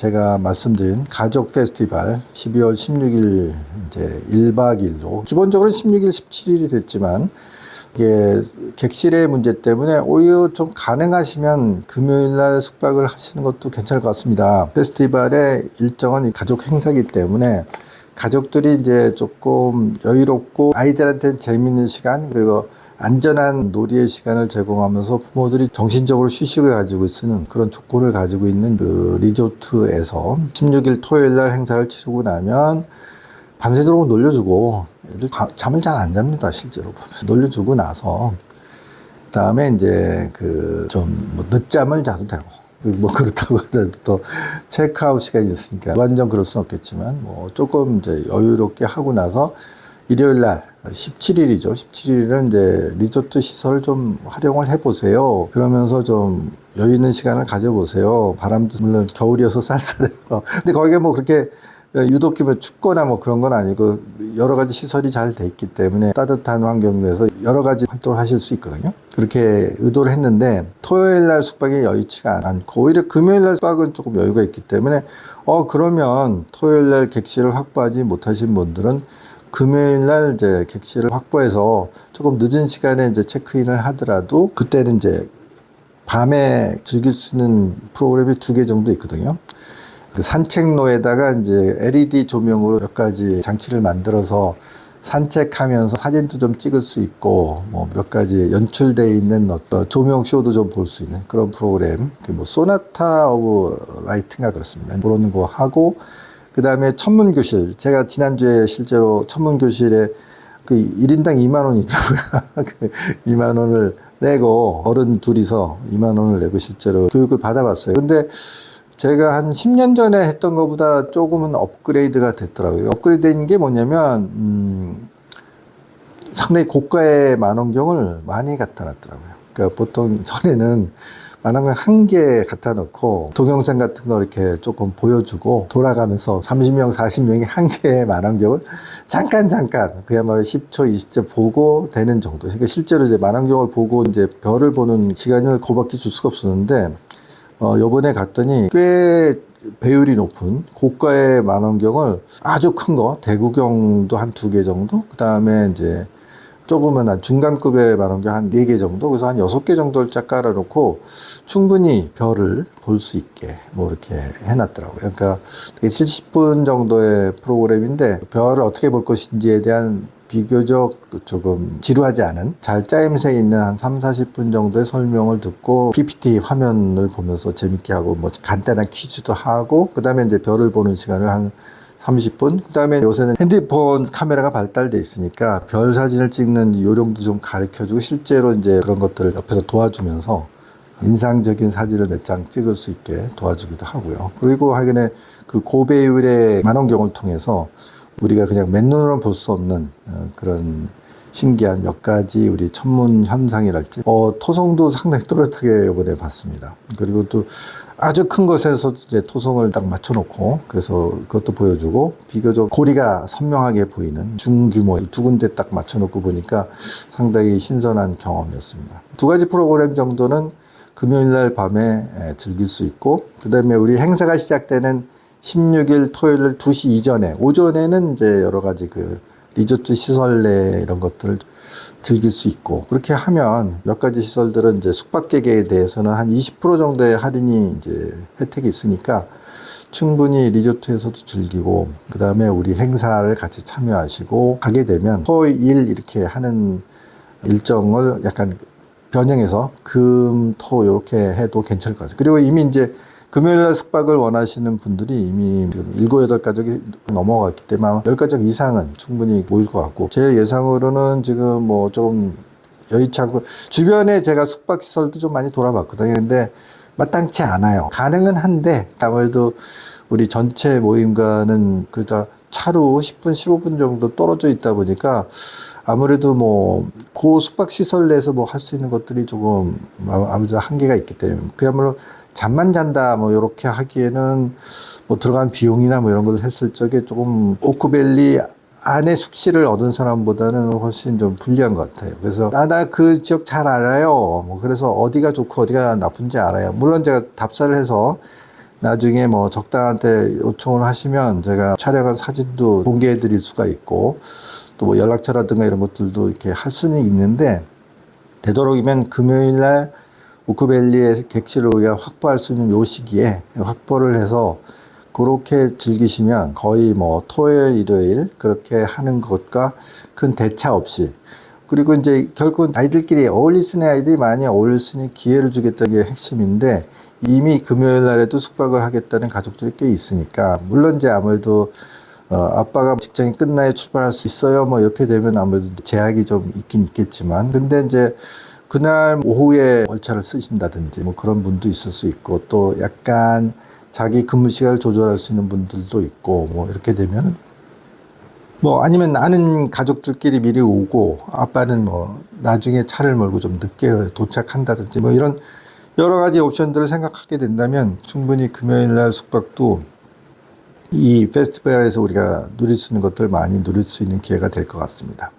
제가 말씀드린 가족 페스티벌 12월 16일 이제 1박 2일로 기본적으로 16일, 17일이 됐지만 이게 객실의 문제 때문에 오히려 좀 가능하시면 금요일 날 숙박을 하시는 것도 괜찮을 것 같습니다. 페스티벌의 일정은 가족 행사이기 때문에 가족들이 이제 조금 여유롭고 아이들한테는 재미있는 시간 그리고 안전한 놀이의 시간을 제공하면서 부모들이 정신적으로 휴식을 가지고 있는 그런 조건을 가지고 있는 그 리조트에서 16일 토요일 날 행사를 치르고 나면 밤새도록 놀려주고 애들 잠을 잘 안 잡니다, 실제로. 놀려주고 나서 그다음에 이제 그 좀 뭐 늦잠을 자도 되고 뭐 그렇다고 하더라도 또 체크아웃 시간이 있으니까 완전 그럴 수는 없겠지만 뭐 조금 이제 여유롭게 하고 나서 일요일 날 17일이죠. 17일은 이제 리조트 시설을 좀 활용을 해보세요. 그러면서 좀 여유 있는 시간을 가져보세요. 바람도 물론 겨울이어서 쌀쌀해요. 근데 거기가 뭐 그렇게 유독히 뭐 춥거나 뭐 그런 건 아니고 여러 가지 시설이 잘 돼 있기 때문에 따뜻한 환경 내에서 여러 가지 활동을 하실 수 있거든요. 그렇게 의도를 했는데 토요일 날 숙박이 여의치가 않고 오히려 금요일 날 숙박은 조금 여유가 있기 때문에 그러면 토요일 날 객실을 확보하지 못하신 분들은 금요일 날 이제 객실을 확보해서 조금 늦은 시간에 이제 체크인을 하더라도 그때는 이제 밤에 즐길 수 있는 프로그램이 2개 정도 있거든요. 그 산책로에다가 이제 LED 조명으로 몇 가지 장치를 만들어서 산책하면서 사진도 좀 찍을 수 있고 뭐 몇 가지 연출되어 있는 어떤 조명 쇼도 좀 볼 수 있는 그런 프로그램 뭐 소나타 오브 라이트인가 그렇습니다. 그런 거 하고 그 다음에 천문교실. 제가 지난주에 실제로 천문교실에 그 1인당 2만 원이더라고요. 그 2만 원을 내고 어른 둘이서 2만 원을 내고 실제로 교육을 받아봤어요. 근데 제가 한 10년 전에 했던 것보다 조금은 업그레이드가 됐더라고요. 업그레이드된 게 뭐냐면, 상당히 고가의 만원경을 많이 갖다 놨더라고요. 그러니까 보통 전에는 만원경 한 개 갖다 놓고 동영상 같은 거 이렇게 조금 보여주고 돌아가면서 30명, 40명이 한 개의 만원경을 잠깐 그야말로 10초, 20초 보고 되는 정도. 그러니까 실제로 이제 만원경을 보고 이제 별을 보는 시간을 그거밖에 줄 수가 없었는데 요번에 갔더니 꽤 배율이 높은 고가의 만원경을 아주 큰 거, 대구경도 한 2개 정도, 그 다음에 이제 조그만한 중간급의 만원경 한 4개 정도, 그래서 한 6개 정도를 쫙 깔아놓고 충분히 별을 볼 수 있게 뭐 이렇게 해놨더라고요. 그러니까 되게 70분 정도의 프로그램인데 별을 어떻게 볼 것인지에 대한 비교적 조금 지루하지 않은 잘 짜임새 있는 한 3, 40분 정도의 설명을 듣고 PPT 화면을 보면서 재밌게 하고 뭐 간단한 퀴즈도 하고 그 다음에 이제 별을 보는 시간을 한 30분 그 다음에 요새는 핸드폰 카메라가 발달돼 있으니까 별 사진을 찍는 요령도 좀 가르쳐주고 실제로 이제 그런 것들을 옆에서 도와주면서 인상적인 사진을 몇 장 찍을 수 있게 도와주기도 하고요. 그리고 하여간에 그 고배율의 만원경을 통해서 우리가 그냥 맨눈으로 볼 수 없는 그런 신기한 몇 가지 우리 천문 현상이랄지 토성도 상당히 또렷하게 이번에 봤습니다. 그리고 또 아주 큰 것에서 이제 토성을 딱 맞춰놓고 그래서 그것도 보여주고 비교적 고리가 선명하게 보이는 중규모 2군데 딱 맞춰놓고 보니까 상당히 신선한 경험이었습니다. 2가지 프로그램 정도는 금요일 날 밤에 즐길 수 있고 그 다음에 우리 행사가 시작되는 16일 토요일 2시 이전에 오전에는 이제 여러 가지 그 리조트 시설 내 이런 것들을 즐길 수 있고 그렇게 하면 몇 가지 시설들은 이제 숙박객에 대해서는 한 20% 정도의 할인이 이제 혜택이 있으니까 충분히 리조트에서도 즐기고 그 다음에 우리 행사를 같이 참여하시고 가게 되면 토일 이렇게 하는 일정을 약간 변형해서 금, 토 이렇게 해도 괜찮을 것 같아요. 그리고 이미 이제 금요일날 숙박을 원하시는 분들이 이미 7, 8가족이 넘어갔기 때문에 10가족 이상은 충분히 모일 것 같고 제 예상으로는 지금 뭐 좀 여의치 않고 주변에 제가 숙박시설도 좀 많이 돌아봤거든요. 근데 마땅치 않아요. 가능은 한데 아무래도 우리 전체 모임과는 그러다 차로 10분, 15분 정도 떨어져 있다 보니까 아무래도 뭐 그 숙박시설 내에서 뭐 할 수 있는 것들이 조금 아무래도 한계가 있기 때문에 그야말로 잠만 잔다 뭐 이렇게 하기에는 뭐 들어간 비용이나 뭐 이런 걸 했을 적에 조금 오크밸리 안에 숙식을 얻은 사람보다는 훨씬 좀 불리한 것 같아요. 그래서 나 그 지역 잘 알아요. 뭐 그래서 어디가 좋고 어디가 나쁜지 알아요. 물론 제가 답사를 해서 나중에 뭐 적당한 때 요청을 하시면 제가 촬영한 사진도 공개해 드릴 수가 있고 또 뭐 연락처라든가 이런 것들도 이렇게 할 수는 있는데 되도록이면 금요일 날 오크밸리의 객실을 우리가 확보할 수 있는 요 시기에 확보를 해서 그렇게 즐기시면 거의 뭐 토요일, 일요일 그렇게 하는 것과 큰 대차 없이 그리고 이제 결국은 아이들끼리 어울릴 수 있는 아이들이 많이 어울릴 수 있는 기회를 주겠다는 게 핵심인데 이미 금요일 날에도 숙박을 하겠다는 가족들이 꽤 있으니까 물론 이제 아무래도 아빠가 직장이 끝나야 출발할 수 있어요. 뭐 이렇게 되면 아무래도 제약이 좀 있긴 있겠지만 근데 이제 그날 오후에 월차를 쓰신다든지 뭐 그런 분도 있을 수 있고 또 약간 자기 근무 시간을 조절할 수 있는 분들도 있고 뭐 이렇게 되면 뭐 아니면 아는 가족들끼리 미리 오고 아빠는 뭐 나중에 차를 몰고 좀 늦게 도착한다든지 뭐 이런 여러 가지 옵션들을 생각하게 된다면 충분히 금요일 날 숙박도 이 페스티벌에서 우리가 누릴 수 있는 것들 많이 누릴 수 있는 기회가 될 것 같습니다.